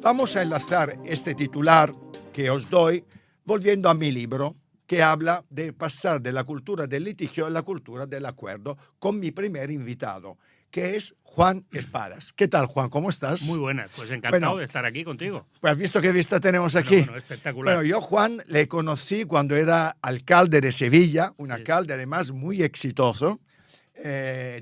Vamos a enlazar este titular que os doy volviendo a mi libro, que habla de pasar de la cultura del litigio a la cultura del acuerdo, con mi primer invitado, que es Juan Espadas. ¿Qué tal, Juan? ¿Cómo estás? Muy buena, pues encantado de estar aquí contigo. Pues has visto qué vista tenemos aquí. Bueno, espectacular. Bueno, yo Juan le conocí cuando era alcalde de Sevilla, un alcalde además muy exitoso,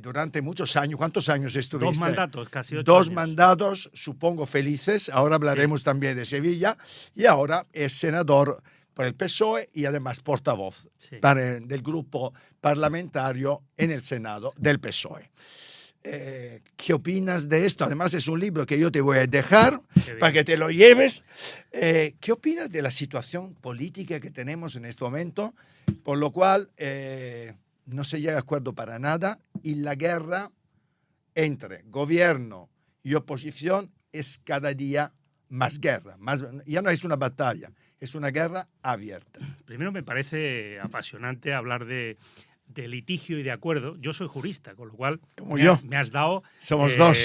durante muchos años. ¿Cuántos años estuviste? 2 mandatos, casi 8 2 años. mandatos, supongo felices. Ahora hablaremos también de Sevilla. Y ahora es senador por el PSOE y además portavoz del grupo parlamentario en el Senado del PSOE. ¿Qué opinas de esto? Además es un libro que yo te voy a dejar para que te lo lleves. ¿Qué opinas de la situación política que tenemos en este momento? Por lo cual no se llega a acuerdo para nada y la guerra entre gobierno y oposición es cada día más guerra. Ya no es una batalla, es una guerra abierta. Primero me parece apasionante hablar de litigio y de acuerdo. Yo soy jurista, con lo cual me has dado Somos dos.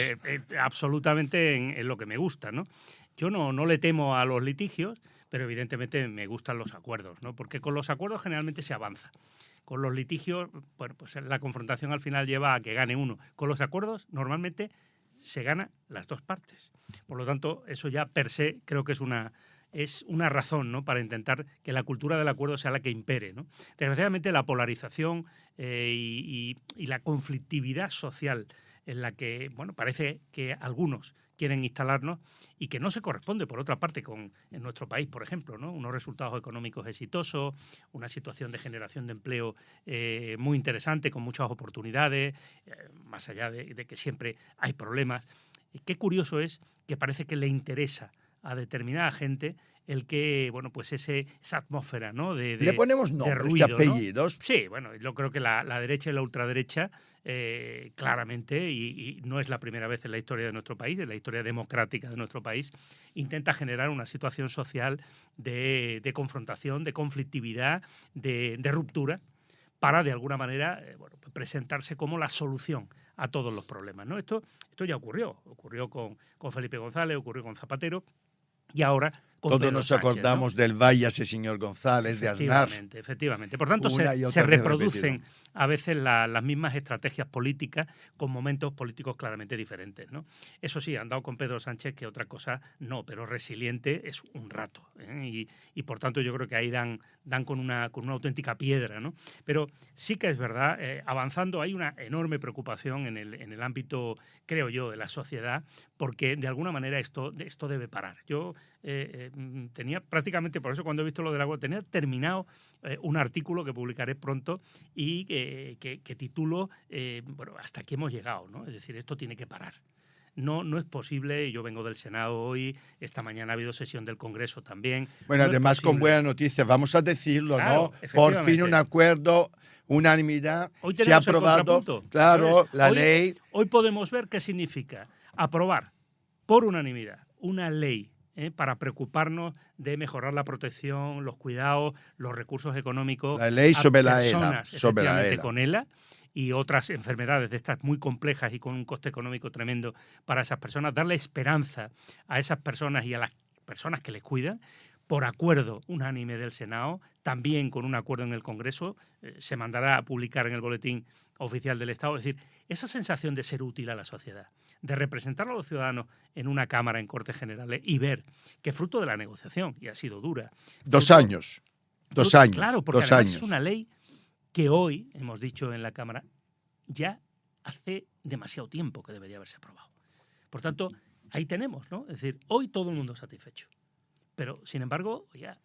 Absolutamente en lo que me gusta, ¿no? Yo no le temo a los litigios, pero evidentemente me gustan los acuerdos, ¿no? Porque con los acuerdos generalmente se avanza. Con los litigios, bueno, pues la confrontación al final lleva a que gane uno. Con los acuerdos normalmente se ganan las dos partes. Por lo tanto, eso ya per se creo que es una razón, ¿no?, para intentar que la cultura del acuerdo sea la que impere, ¿no? Desgraciadamente la polarización y la conflictividad social en la que, bueno, parece que algunos quieren instalarnos y que no se corresponde, por otra parte, en nuestro país, por ejemplo, ¿no?, unos resultados económicos exitosos, una situación de generación de empleo muy interesante, con muchas oportunidades, más allá de que siempre hay problemas. Qué curioso es que parece que le interesa a determinada gente el que, bueno, pues esa atmósfera, ¿no?, le ponemos nombres, ruido, apellidos, ¿no? Sí, bueno, yo creo que la derecha y la ultraderecha claramente, y no es la primera vez en la historia de nuestro país, en la historia democrática de nuestro país, intenta generar una situación social de confrontación, de conflictividad, de ruptura, para de alguna manera bueno, pues presentarse como la solución a todos los problemas, ¿no? Esto ya ocurrió con Felipe González, ocurrió con Zapatero, y ahora con todos Pedro nos Sánchez, acordamos, ¿no?, del váyase señor González, de Aznar. Efectivamente. Por tanto, se reproducen a veces las mismas estrategias políticas con momentos políticos claramente diferentes, ¿no? Eso sí, han dado con Pedro Sánchez, que otra cosa no, pero resiliente es un rato, ¿eh? Y por tanto yo creo que ahí dan con una auténtica piedra, ¿no? Pero sí que es verdad, avanzando, hay una enorme preocupación en el ámbito, creo yo, de la sociedad, porque de alguna manera esto debe parar. Yo tenía prácticamente, por eso cuando he visto lo del agua, tenía terminado un artículo que publicaré pronto y que titulo, bueno, hasta aquí hemos llegado, ¿no? Es decir, esto tiene que parar. No es posible, yo vengo del Senado hoy, esta mañana ha habido sesión del Congreso también. Bueno, además con buena noticia, vamos a decirlo, claro, ¿no? Por fin un acuerdo, unanimidad, hoy se ha aprobado, claro, la ley. Hoy podemos ver qué significa aprobar por unanimidad una ley para preocuparnos de mejorar la protección, los cuidados, los recursos económicos. La ley sobre a la ELA. Sobre la ELA. Con ELA y otras enfermedades de estas muy complejas y con un coste económico tremendo para esas personas, darle esperanza a esas personas y a las personas que les cuidan, por acuerdo unánime del Senado, también con un acuerdo en el Congreso, se mandará a publicar en el Boletín Oficial del Estado. Es decir, esa sensación de ser útil a la sociedad, de representar a los ciudadanos en una Cámara, en Cortes Generales, y ver que fruto de la negociación, y ha sido dura. 2 años. 2 años. Claro, porque además es una ley que hoy, hemos dicho en la Cámara, ya hace demasiado tiempo que debería haberse aprobado. Por tanto, ahí tenemos, ¿no? Es decir, hoy todo el mundo satisfecho. Pero, sin embargo, ya,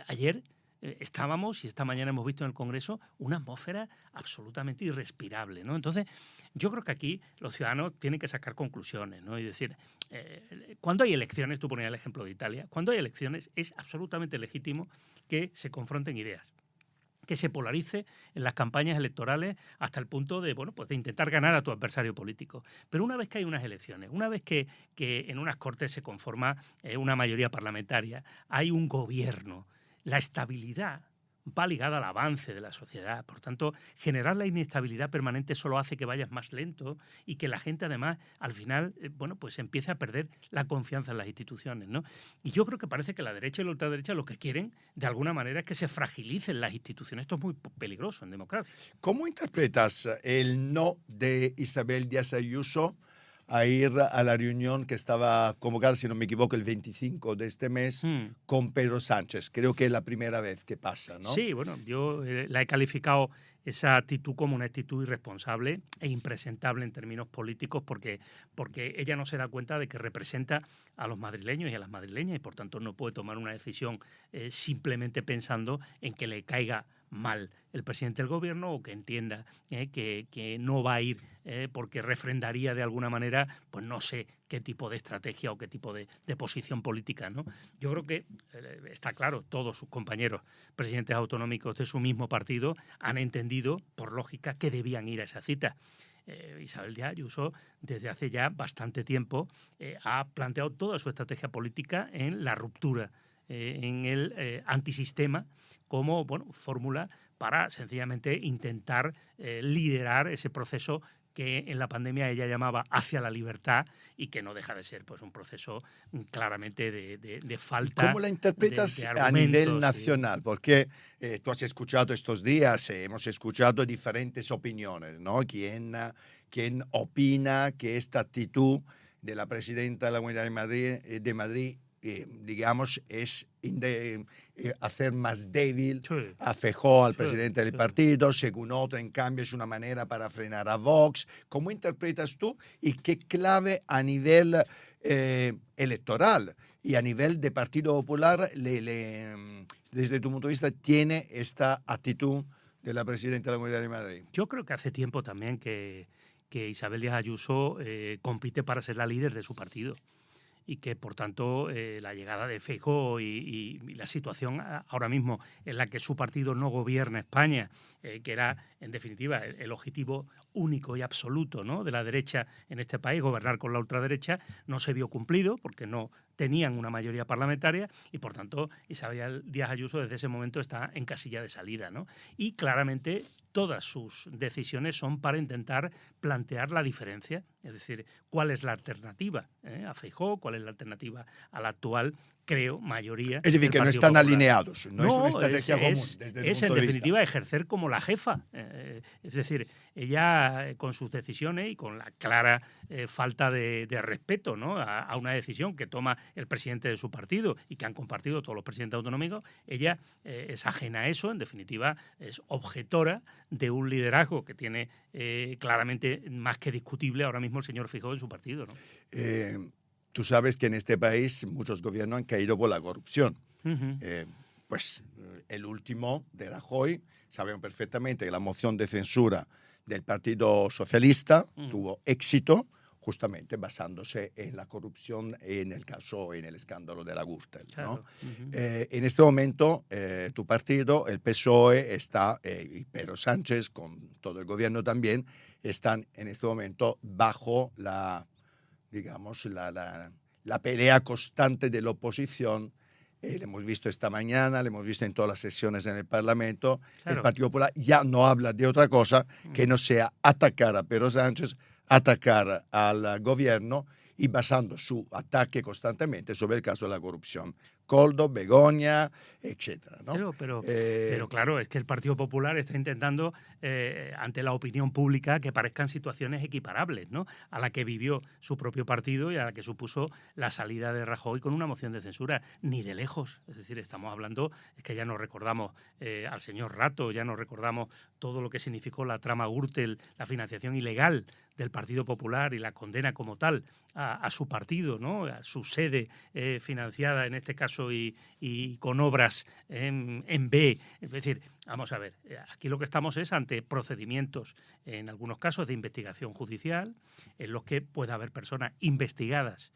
ayer estábamos, y esta mañana hemos visto en el Congreso, una atmósfera absolutamente irrespirable, ¿no? Entonces, yo creo que aquí los ciudadanos tienen que sacar conclusiones, ¿no? Y decir, cuando hay elecciones, tú ponías el ejemplo de Italia, cuando hay elecciones es absolutamente legítimo que se confronten ideas, que se polarice en las campañas electorales hasta el punto de, bueno, pues de intentar ganar a tu adversario político. Pero una vez que hay unas elecciones, una vez que en unas Cortes se conforma una mayoría parlamentaria, hay un gobierno, la estabilidad va ligada al avance de la sociedad. Por tanto, generar la inestabilidad permanente solo hace que vayas más lento y que la gente, además, al final, pues empiece a perder la confianza en las instituciones, ¿no? Y yo creo que parece que la derecha y la ultraderecha lo que quieren, de alguna manera, es que se fragilicen las instituciones. Esto es muy peligroso en democracia. ¿Cómo interpretas el no de Isabel Díaz Ayuso a ir a la reunión que estaba convocada, si no me equivoco, el 25 de este mes con Pedro Sánchez? Creo que es la primera vez que pasa, ¿no? Sí, bueno, yo la he calificado esa actitud como una actitud irresponsable e impresentable en términos políticos porque ella no se da cuenta de que representa a los madrileños y a las madrileñas y por tanto no puede tomar una decisión simplemente pensando en que le caiga mal el presidente del gobierno o que entienda que no va a ir porque refrendaría de alguna manera, pues no sé qué tipo de estrategia o qué tipo de posición política, ¿no? Yo creo que está claro, todos sus compañeros presidentes autonómicos de su mismo partido han entendido, por lógica, que debían ir a esa cita. Isabel Díaz Ayuso, desde hace ya bastante tiempo, ha planteado toda su estrategia política en la ruptura, en el antisistema, como fórmula para sencillamente intentar liderar ese proceso que en la pandemia ella llamaba hacia la libertad y que no deja de ser pues un proceso claramente de falta. ¿Cómo la interpretas de a nivel argumentos, nacional? Porque tú has escuchado estos días, hemos escuchado diferentes opiniones, ¿no? ¿Quién opina que esta actitud de la presidenta de la Comunidad de Madrid digamos, es hacer más débil a Feijóo, al presidente del partido, según otro, en cambio, es una manera para frenar a Vox? ¿Cómo interpretas tú y qué clave a nivel electoral y a nivel de Partido Popular, desde tu punto de vista, tiene esta actitud de la presidenta de la Comunidad de Madrid? Yo creo que hace tiempo también que Isabel Díaz Ayuso compite para ser la líder de su partido. Y que, por tanto, la llegada de Feijóo y la situación ahora mismo en la que su partido no gobierna España, que era, en definitiva, el objetivo único y absoluto, ¿no?, de la derecha en este país, gobernar con la ultraderecha, no se vio cumplido porque no tenían una mayoría parlamentaria y, por tanto, Isabel Díaz Ayuso desde ese momento está en casilla de salida, ¿no? Y claramente todas sus decisiones son para intentar plantear la diferencia, es decir, cuál es la alternativa a Feijóo, cuál es la alternativa a la actual, creo, mayoría. Es decir, que no están alineados, no es una estrategia común. Es en definitiva ejercer como la jefa. Es decir, ella con sus decisiones y con la clara falta de respeto, ¿no?, a una decisión que toma el presidente de su partido y que han compartido todos los presidentes autonómicos, ella es ajena a eso, en definitiva es objetora de un liderazgo que tiene claramente más que discutible ahora mismo el señor Feijóo en su partido, ¿no? Tú sabes que en este país muchos gobiernos han caído por la corrupción. Pues el último de Rajoy, sabemos perfectamente que la moción de censura del Partido Socialista tuvo éxito justamente basándose en la corrupción en el escándalo de la Gürtel, ¿no? En este momento, tu partido, el PSOE, y Pedro Sánchez, con todo el gobierno también, están en este momento bajo digamos, la pelea constante de la oposición. Le hemos visto esta mañana, le hemos visto en todas las sesiones en el Parlamento. Claro. El Partido Popular ya no habla de otra cosa que no sea atacar a Pedro Sánchez, atacar al gobierno y basando su ataque constantemente sobre el caso de la corrupción. Koldo, Begoña, etcétera, ¿no? Pero claro, es que el Partido Popular está intentando, ante la opinión pública, que parezcan situaciones equiparables, ¿no?, a la que vivió su propio partido y a la que supuso la salida de Rajoy con una moción de censura. Ni de lejos. Es decir, estamos hablando, es que ya nos recordamos al señor Rato, ya nos recordamos todo lo que significó la trama Gürtel, la financiación ilegal del Partido Popular y la condena como tal a su partido, ¿no?, a su sede financiada en este caso y con obras en B. Es decir, vamos a ver, aquí lo que estamos es ante procedimientos, en algunos casos de investigación judicial, en los que puede haber personas investigadas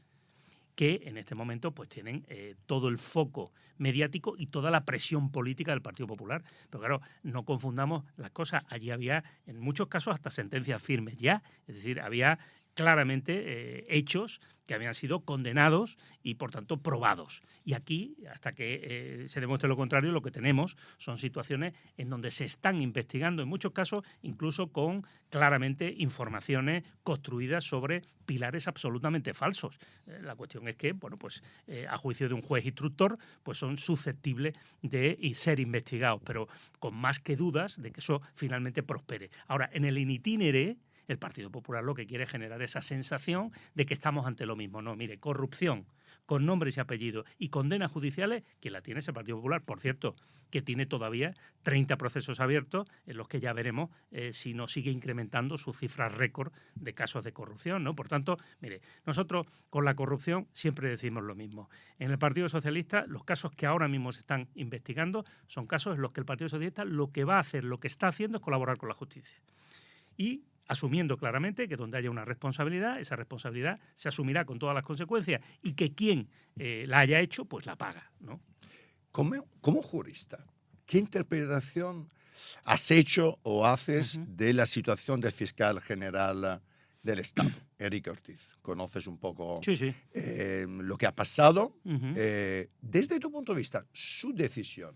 que en este momento pues tienen todo el foco mediático y toda la presión política del Partido Popular. Pero claro, no confundamos las cosas. Allí había, en muchos casos, hasta sentencias firmes ya. Es decir, había claramente hechos que habían sido condenados y, por tanto, probados. Y aquí, hasta que se demuestre lo contrario, lo que tenemos son situaciones en donde se están investigando, en muchos casos, incluso con claramente informaciones construidas sobre pilares absolutamente falsos. La cuestión es que, bueno, pues a juicio de un juez instructor, pues son susceptibles de ser investigados, pero con más que dudas de que eso finalmente prospere. Ahora, en el in itinere, el Partido Popular lo que quiere es generar esa sensación de que estamos ante lo mismo. No, mire, corrupción con nombres y apellidos y condenas judiciales, quien la tiene es el Partido Popular. Por cierto, que tiene todavía 30 procesos abiertos en los que ya veremos si no sigue incrementando sus cifras récord de casos de corrupción, ¿no? Por tanto, mire, nosotros con la corrupción siempre decimos lo mismo. En el Partido Socialista, los casos que ahora mismo se están investigando son casos en los que el Partido Socialista lo que va a hacer, lo que está haciendo es colaborar con la justicia. Y asumiendo claramente que donde haya una responsabilidad, esa responsabilidad se asumirá con todas las consecuencias y que quien la haya hecho, pues la paga, ¿no? Como jurista, ¿qué interpretación has hecho o haces de la situación del fiscal general del Estado, Enrique Ortiz? ¿Conoces un poco lo que ha pasado? Desde tu punto de vista, su decisión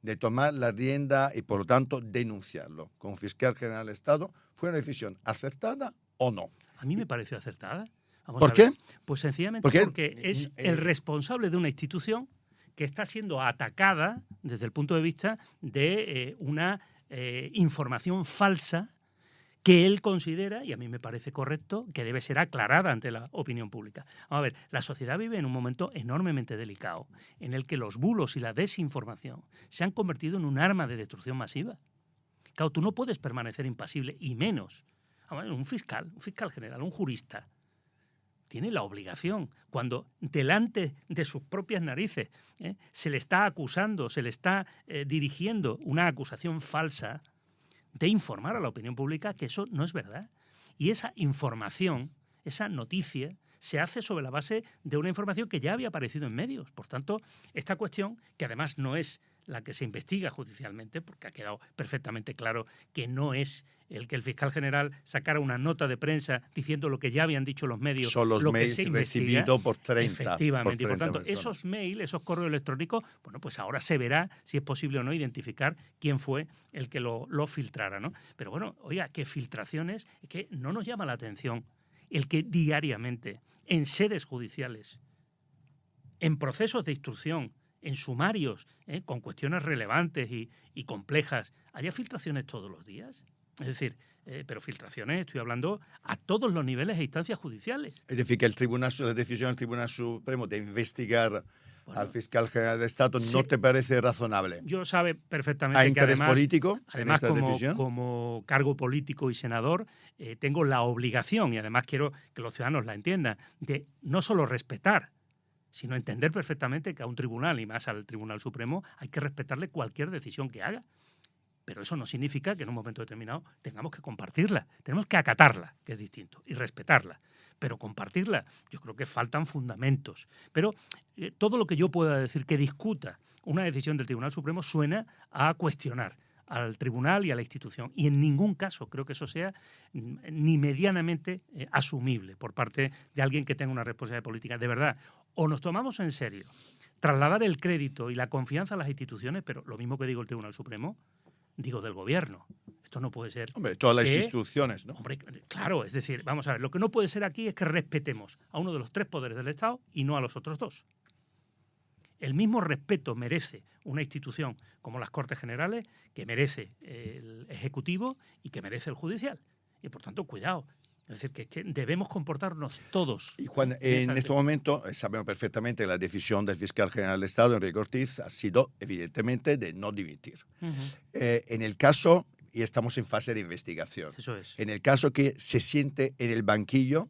de tomar la rienda y, por lo tanto, denunciarlo como fiscal general del Estado, ¿fue una decisión acertada o no? A mí me pareció acertada. ¿Por qué? Pues sencillamente porque es el responsable de una institución que está siendo atacada desde el punto de vista de una información falsa que él considera, y a mí me parece correcto, que debe ser aclarada ante la opinión pública. Vamos a ver, la sociedad vive en un momento enormemente delicado, en el que los bulos y la desinformación se han convertido en un arma de destrucción masiva. Claro, tú no puedes permanecer impasible, y menos. Un fiscal general, un jurista, tiene la obligación, cuando delante de sus propias narices se le está acusando, se le está dirigiendo una acusación falsa, de informar a la opinión pública que eso no es verdad. Y esa información, esa noticia, se hace sobre la base de una información que ya había aparecido en medios. Por tanto, esta cuestión, que además no es la que se investiga judicialmente, porque ha quedado perfectamente claro que no es el que el fiscal general sacara una nota de prensa diciendo lo que ya habían dicho los medios. Son los lo mails que se recibidos por 30. Efectivamente. Por 30 y por tanto, personas. esos mails, esos correos electrónicos, bueno, pues ahora se verá si es posible o no identificar quién fue el que lo filtrara, ¿no? Pero bueno, oiga, qué filtraciones, es que no nos llama la atención el que diariamente, en sedes judiciales, en procesos de instrucción, en sumarios, con cuestiones relevantes y complejas, haya filtraciones todos los días. Es decir, pero filtraciones, estoy hablando a todos los niveles e instancias judiciales. Es decir, que la decisión del Tribunal Supremo de investigar al fiscal general del Estado no te parece razonable. Yo sabe perfectamente ¿Hay que interés además, político en esta decisión? Como cargo político y senador, tengo la obligación, y además quiero que los ciudadanos la entiendan, de no solo respetar, sino entender perfectamente que a un tribunal, y más al Tribunal Supremo, hay que respetarle cualquier decisión que haga. Pero eso no significa que en un momento determinado tengamos que compartirla. Tenemos que acatarla, que es distinto, y respetarla. Pero compartirla, yo creo que faltan fundamentos. Pero todo lo que yo pueda decir que discuta una decisión del Tribunal Supremo suena a cuestionar al tribunal y a la institución. Y en ningún caso creo que eso sea ni medianamente asumible por parte de alguien que tenga una responsabilidad política. De verdad, o nos tomamos en serio trasladar el crédito y la confianza a las instituciones, pero lo mismo que digo el Tribunal Supremo, digo del gobierno. Esto no puede ser. Hombre, todas las instituciones, ¿no? Hombre, claro, es decir, vamos a ver, lo que no puede ser aquí es que respetemos a uno de los 3 poderes del Estado y no a los otros 2. El mismo respeto merece una institución como las Cortes Generales, que merece el Ejecutivo y que merece el Judicial. Y por tanto, cuidado. Es decir, que debemos comportarnos todos. Y Juan, en este momento sabemos perfectamente que la decisión del fiscal general del Estado, Enrique Ortiz, ha sido evidentemente de no dimitir. En el caso, y estamos en fase de investigación, eso es. En el caso que se siente en el banquillo,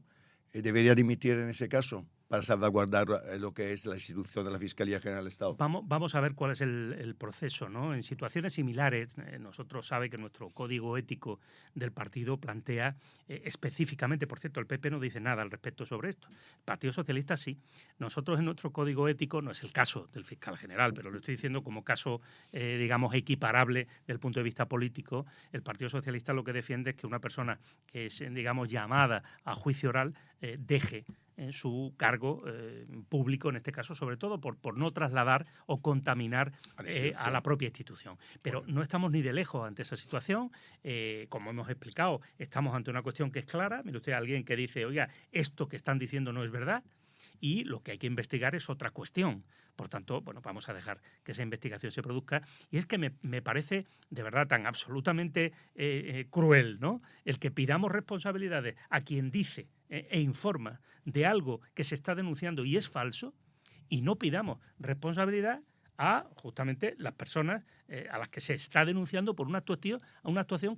¿debería dimitir en ese caso? para salvaguardar lo que es la institución de la Fiscalía General del Estado? Vamos a ver cuál es el proceso, ¿no? En situaciones similares, nosotros sabe que nuestro código ético del partido plantea específicamente, por cierto, el PP no dice nada al respecto sobre esto. El Partido Socialista sí. Nosotros en nuestro código ético, no es el caso del fiscal general, pero lo estoy diciendo como caso, digamos, equiparable desde el punto de vista político. El Partido Socialista lo que defiende es que una persona que es, digamos, llamada a juicio oral deje en su cargo público, en este caso, sobre todo por no trasladar o contaminar a la propia institución. Pero no estamos ni de lejos ante esa situación. Como hemos explicado, estamos ante una cuestión que es clara. Mire usted, alguien que dice, oiga, esto que están diciendo no es verdad, y lo que hay que investigar es otra cuestión. Por tanto, bueno, vamos a dejar que esa investigación se produzca. Y es que me parece de verdad tan absolutamente cruel, ¿no? El que pidamos responsabilidades a quien dice e informa de algo que se está denunciando y es falso, y no pidamos responsabilidad a justamente las personas a las que se está denunciando por una actuación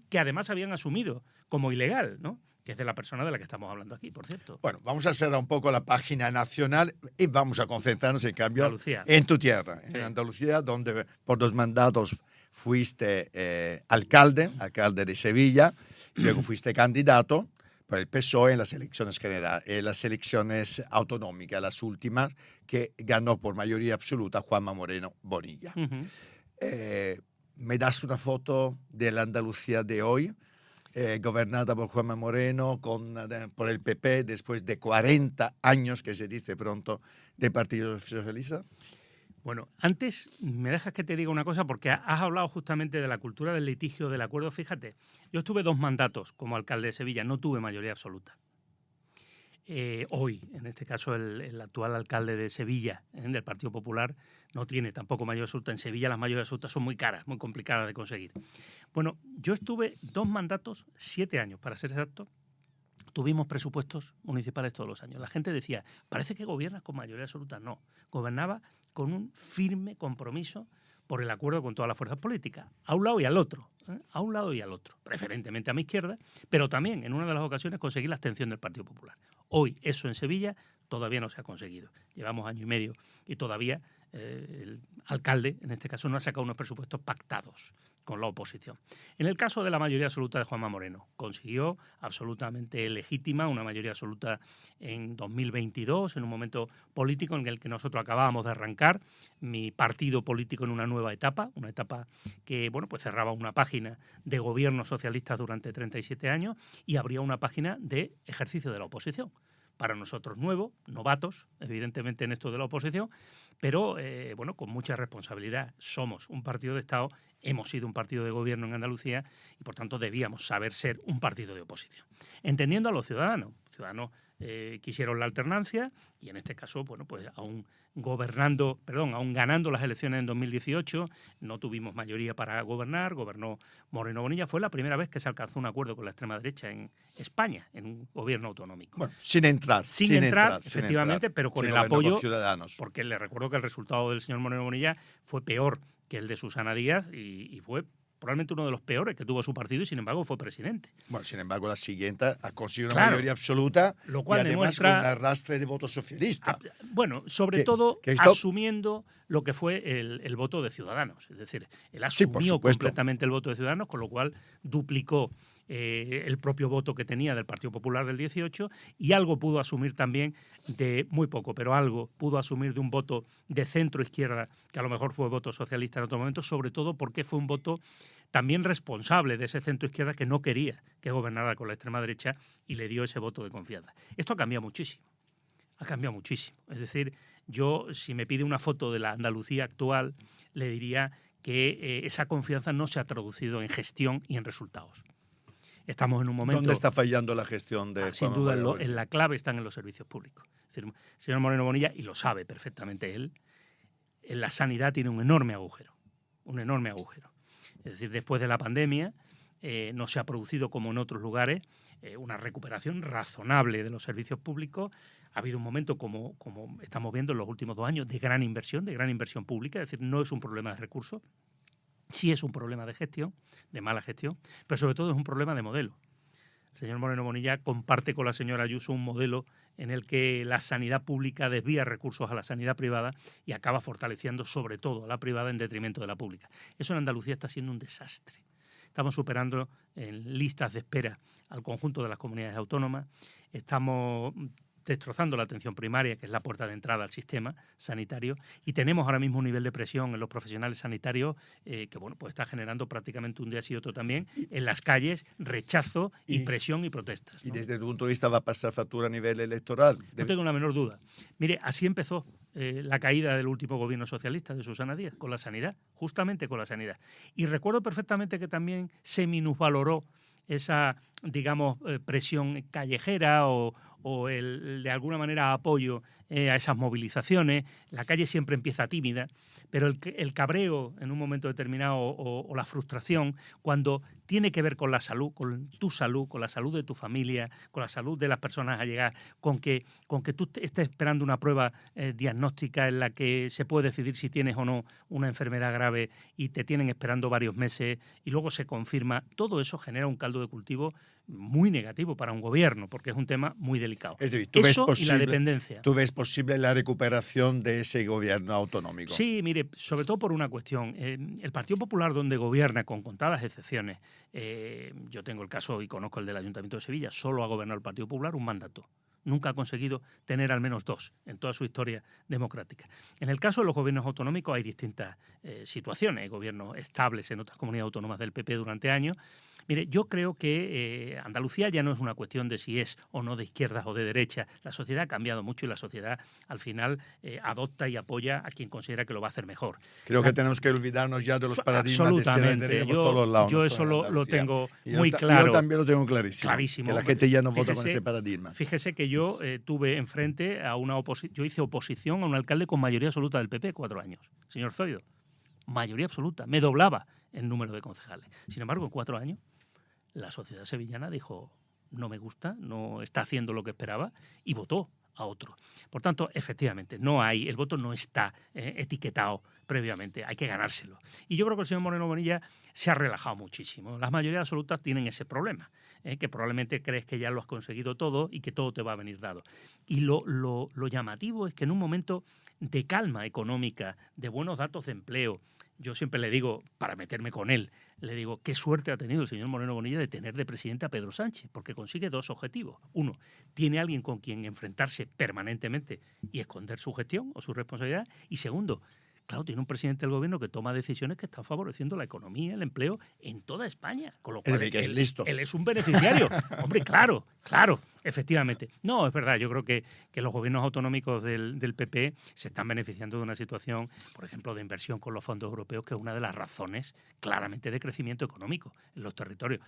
que además habían asumido como ilegal, ¿no? Que es de la persona de la que estamos hablando aquí, por cierto. Bueno, vamos a cerrar un poco la página nacional y vamos a concentrarnos, en cambio, Andalucía. En tu tierra, en Andalucía, donde por 2 mandatos fuiste alcalde de Sevilla, y luego fuiste candidato por el PSOE en las elecciones las elecciones autonómicas, las últimas, que ganó por mayoría absoluta Juanma Moreno Bonilla. ¿Me das una foto de la Andalucía de hoy? Gobernada por Juanma Moreno, por el PP, después de 40 años, que se dice pronto, de Partido Socialista? Bueno, antes me dejas que te diga una cosa, porque has hablado justamente de la cultura del litigio, del acuerdo. Fíjate, yo estuve 2 mandatos como alcalde de Sevilla, no tuve mayoría absoluta. Hoy, en este caso, el actual alcalde de Sevilla, del Partido Popular, no tiene tampoco mayoría absoluta. En Sevilla las mayorías absolutas son muy caras, muy complicadas de conseguir. Bueno, yo estuve 2 mandatos, 7 años, para ser exacto. Tuvimos presupuestos municipales todos los años. La gente decía, parece que gobiernas con mayoría absoluta. No, gobernaba con un firme compromiso por el acuerdo con todas las fuerzas políticas, a un lado y al otro, a un lado y al otro, preferentemente a mi izquierda, pero también en una de las ocasiones conseguí la abstención del Partido Popular. Hoy eso en Sevilla todavía no se ha conseguido. Llevamos año y medio y todavía el alcalde, en este caso, no ha sacado unos presupuestos pactados con la oposición. En el caso de la mayoría absoluta de Juanma Moreno, consiguió absolutamente legítima una mayoría absoluta en 2022, en un momento político en el que nosotros acabábamos de arrancar mi partido político en una nueva etapa, una etapa que, bueno, pues cerraba una página de gobierno socialista durante 37 años y abría una página de ejercicio de la oposición. Para nosotros nuevos, novatos, evidentemente en esto de la oposición, pero bueno, con mucha responsabilidad. Somos un partido de Estado, hemos sido un partido de gobierno en Andalucía y por tanto debíamos saber ser un partido de oposición. Entendiendo a los ciudadanos. Ciudadanos quisieron la alternancia y en este caso, bueno, pues aún ganando las elecciones en 2018, no tuvimos mayoría para gobernar, gobernó Moreno Bonilla. Fue la primera vez que se alcanzó un acuerdo con la extrema derecha en España, en un gobierno autonómico. Bueno, sin entrar, efectivamente, pero con el apoyo, ciudadanos. Porque le recuerdo que el resultado del señor Moreno Bonilla fue peor que el de Susana Díaz y fue probablemente uno de los peores que tuvo su partido y sin embargo fue presidente. Bueno, sin embargo la siguiente ha conseguido una mayoría absoluta, lo cual y además demuestra con un arrastre de voto socialista. Bueno, sobre todo asumiendo lo que fue el voto de Ciudadanos. Es decir, él asumió completamente el voto de Ciudadanos, con lo cual duplicó el propio voto que tenía del Partido Popular del 18 y algo pudo asumir también de, muy poco, pero algo pudo asumir de un voto de centro-izquierda, que a lo mejor fue voto socialista en otro momento, sobre todo porque fue un voto también responsable de ese centro-izquierda que no quería que gobernara con la extrema derecha y le dio ese voto de confianza. Esto ha cambiado muchísimo. Ha cambiado muchísimo. Es decir, yo, si me pide una foto de la Andalucía actual, le diría que esa confianza no se ha traducido en gestión y en resultados. Estamos en un momento... ¿Dónde está fallando la gestión de sin duda, en la clave están en los servicios públicos. Es decir, el señor Moreno Bonilla, y lo sabe perfectamente él, en la sanidad tiene un enorme agujero. Un enorme agujero. Es decir, después de la pandemia no se ha producido, como en otros lugares, una recuperación razonable de los servicios públicos. Ha habido un momento, como estamos viendo en los últimos 2 años, de gran inversión pública. Es decir, no es un problema de recursos. Sí es un problema de gestión, de mala gestión, pero sobre todo es un problema de modelo. El señor Moreno Bonilla comparte con la señora Ayuso un modelo en el que la sanidad pública desvía recursos a la sanidad privada y acaba fortaleciendo sobre todo a la privada en detrimento de la pública. Eso en Andalucía está siendo un desastre. Estamos superando en listas de espera al conjunto de las comunidades autónomas, estamos destrozando la atención primaria, que es la puerta de entrada al sistema sanitario, y tenemos ahora mismo un nivel de presión en los profesionales sanitarios que bueno, pues está generando prácticamente un día sí otro también en las calles rechazo y presión y protestas, ¿no? Y desde tu punto de vista va a pasar factura a nivel electoral. No tengo la menor duda. Mire, así empezó la caída del último gobierno socialista de Susana Díaz, con la sanidad, justamente con la sanidad. Y recuerdo perfectamente que también se minusvaloró esa, digamos, presión callejera o el, de alguna manera, apoyo a esas movilizaciones. La calle siempre empieza tímida, pero el cabreo en un momento determinado o la frustración, cuando tiene que ver con la salud, con tu salud, con la salud de tu familia, con la salud de las personas a llegar, con que tú estés esperando una prueba diagnóstica en la que se puede decidir si tienes o no una enfermedad grave y te tienen esperando varios meses y luego se confirma, todo eso genera un caldo de cultivo muy negativo para un gobierno, porque es un tema muy delicado. Es decir, Eso y la dependencia. ¿Tú ves posible la recuperación de ese gobierno autonómico? Sí, mire, sobre todo por una cuestión. El Partido Popular, donde gobierna, con contadas excepciones, yo tengo el caso y conozco el del Ayuntamiento de Sevilla, solo ha gobernado el Partido Popular un mandato. Nunca ha conseguido tener al menos dos en toda su historia democrática. En el caso de los gobiernos autonómicos hay distintas situaciones. Hay gobiernos estables en otras comunidades autónomas del PP durante años. Mire, yo creo que Andalucía ya no es una cuestión de si es o no de izquierdas o de derechas. La sociedad ha cambiado mucho y la sociedad al final adopta y apoya a quien considera que lo va a hacer mejor. Creo que tenemos que olvidarnos ya de los paradigmas de izquierda y derecha por todos los lados. Yo eso lo tengo muy claro. Yo también lo tengo clarísimo. Clarísimo. Que la gente ya no vota con ese paradigma. Fíjese que yo tuve enfrente a una oposición, yo hice oposición a un alcalde con mayoría absoluta del PP 4 años, señor Zoido. Mayoría absoluta. Me doblaba el número de concejales. Sin embargo, en 4 años, la sociedad sevillana dijo, no me gusta, no está haciendo lo que esperaba, y votó a otro. Por tanto, efectivamente, el voto no está etiquetado previamente, hay que ganárselo. Y yo creo que el señor Moreno Bonilla se ha relajado muchísimo. Las mayorías absolutas tienen ese problema, que probablemente crees que ya lo has conseguido todo y que todo te va a venir dado. Y lo llamativo es que en un momento de calma económica, de buenos datos de empleo, yo siempre le digo, para meterme con él, le digo, qué suerte ha tenido el señor Moreno Bonilla de tener de presidente a Pedro Sánchez, porque consigue 2 objetivos. Uno, tiene alguien con quien enfrentarse permanentemente y esconder su gestión o su responsabilidad. Y segundo, claro, tiene un presidente del gobierno que toma decisiones que están favoreciendo la economía, el empleo en toda España. Con lo cual, que es listo. Él es un beneficiario. Hombre, claro, efectivamente. No, es verdad, yo creo que los gobiernos autonómicos del PP se están beneficiando de una situación, por ejemplo, de inversión con los fondos europeos, que es una de las razones claramente de crecimiento económico en los territorios.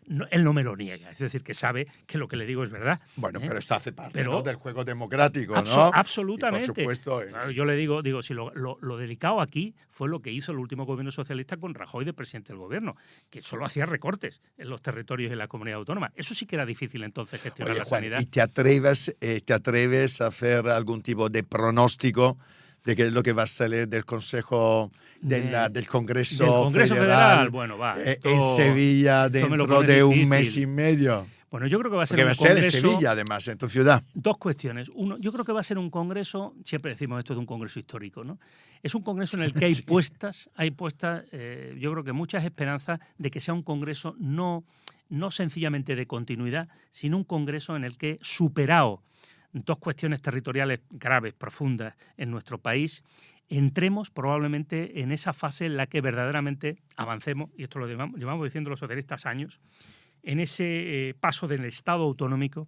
No, él no me lo niega, es decir, que sabe que lo que le digo es verdad. Bueno, pero esto hace parte, ¿no?, del juego democrático, ¿no? Absolutamente. Y por supuesto claro, yo le digo si lo delicado aquí fue lo que hizo el último gobierno socialista con Rajoy de presidente del gobierno, que solo hacía recortes en los territorios y en la comunidad autónoma. Eso sí que era difícil entonces gestionar la sanidad. ¿Y te atreves a hacer algún tipo de pronóstico de qué es lo que va a salir del Consejo del Congreso Federal? Bueno, en Sevilla dentro de un mes y medio? Bueno, yo creo que va a ser un congreso... Porque va a ser en Sevilla, además, en tu ciudad. 2 cuestiones. Uno, yo creo que va a ser un congreso, siempre decimos esto de un congreso histórico, ¿no? Es un congreso en el que hay puestas, yo creo que muchas esperanzas de que sea un congreso no sencillamente de continuidad, sino un congreso en el que, superado 2 cuestiones territoriales graves, profundas en nuestro país, entremos probablemente en esa fase en la que verdaderamente avancemos, y esto lo llevamos diciendo los socialistas años, en ese paso del Estado autonómico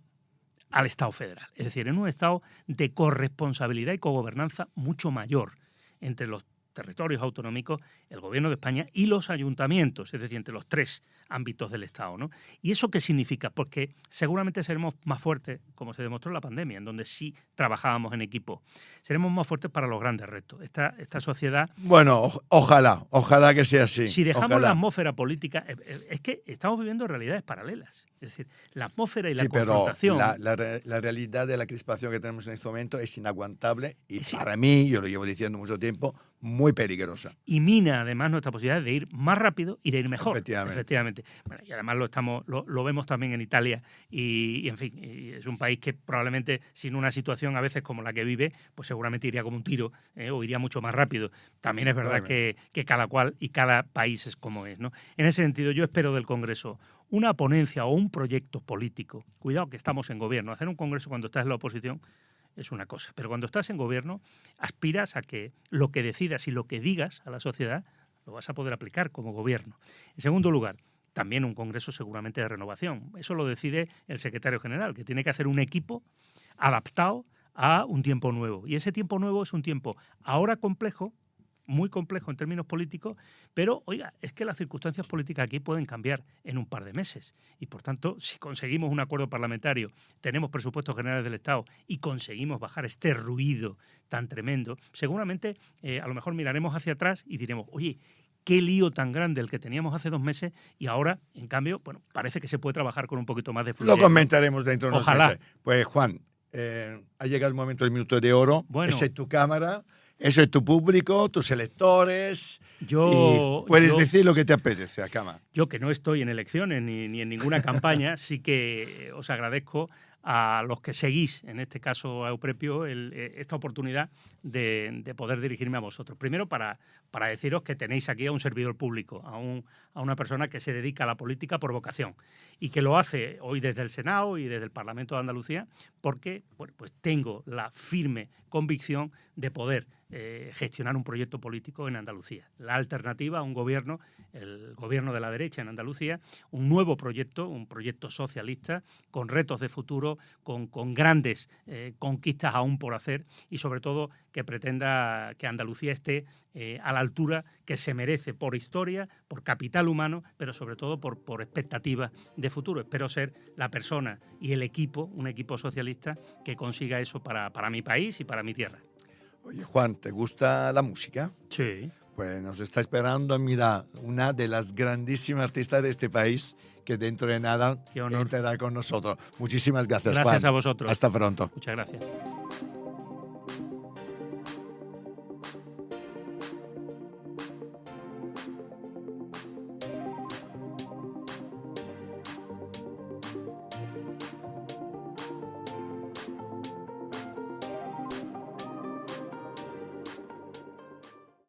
al Estado federal. Es decir, en un Estado de corresponsabilidad y cogobernanza mucho mayor entre los territorios autonómicos, el Gobierno de España y los ayuntamientos, es decir, entre los 3 ámbitos del Estado, ¿no? ¿Y eso qué significa? Porque seguramente seremos más fuertes, como se demostró en la pandemia, en donde sí trabajábamos en equipo. Seremos más fuertes para los grandes retos. Esta sociedad... Bueno, ojalá que sea así. Si dejamos la atmósfera política... Es que estamos viviendo realidades paralelas. Es decir, la atmósfera y la confrontación... Pero la realidad de la crispación que tenemos en este momento es inaguantable y para mí, yo lo llevo diciendo mucho tiempo, muy peligrosa. Y mina además nuestra posibilidad de ir más rápido y de ir mejor. Efectivamente. Bueno, y además lo vemos también en Italia y en fin, y es un país que probablemente sin una situación a veces como la que vive, pues seguramente iría como un tiro, o iría mucho más rápido. También es verdad que cada cual y cada país es como es, ¿no? En ese sentido, yo espero del Congreso una ponencia o un proyecto político. Cuidado que estamos en gobierno. Hacer un congreso cuando estás en la oposición es una cosa, pero cuando estás en gobierno aspiras a que lo que decidas y lo que digas a la sociedad lo vas a poder aplicar como gobierno. En segundo lugar, también un congreso seguramente de renovación. Eso lo decide el secretario general, que tiene que hacer un equipo adaptado a un tiempo nuevo. Y ese tiempo nuevo es un tiempo ahora complejo, muy complejo en términos políticos, pero, oiga, es que las circunstancias políticas aquí pueden cambiar en un par de meses. Y, por tanto, si conseguimos un acuerdo parlamentario, tenemos presupuestos generales del Estado y conseguimos bajar este ruido tan tremendo, seguramente a lo mejor miraremos hacia atrás y diremos, oye, qué lío tan grande el que teníamos hace 2 meses y ahora, en cambio, bueno, parece que se puede trabajar con un poquito más de fluidez. Lo comentaremos dentro de unos Ojalá. meses. Pues, Juan, ha llegado el momento del minuto de oro. Bueno. Esa es tu cámara. Eso es tu público, tus electores. Yo puedes decir lo que te apetece, Akama. Yo, que no estoy en elecciones ni en ninguna campaña, sí que os agradezco a los que seguís, en este caso a Euprepio, esta oportunidad de poder dirigirme a vosotros. Primero, para deciros que tenéis aquí a un servidor público, a una persona que se dedica a la política por vocación y que lo hace hoy desde el Senado y desde el Parlamento de Andalucía porque bueno, pues tengo la firme convicción de poder gestionar un proyecto político en Andalucía. La alternativa a un gobierno, el gobierno de la derecha en Andalucía, un nuevo proyecto, un proyecto socialista, con retos de futuro, con grandes conquistas aún por hacer y sobre todo que pretenda que Andalucía esté a la altura que se merece por historia, por capital humano, pero sobre todo por expectativas de futuro. Espero ser la persona y el equipo, un equipo socialista que consiga eso para mi país y para mi tierra. Oye, Juan, ¿te gusta la música? Sí. Pues nos está esperando, mira, una de las grandísimas artistas de este país que dentro de nada entrará con nosotros. Muchísimas gracias, Juan. Gracias a vosotros. Hasta pronto. Muchas gracias.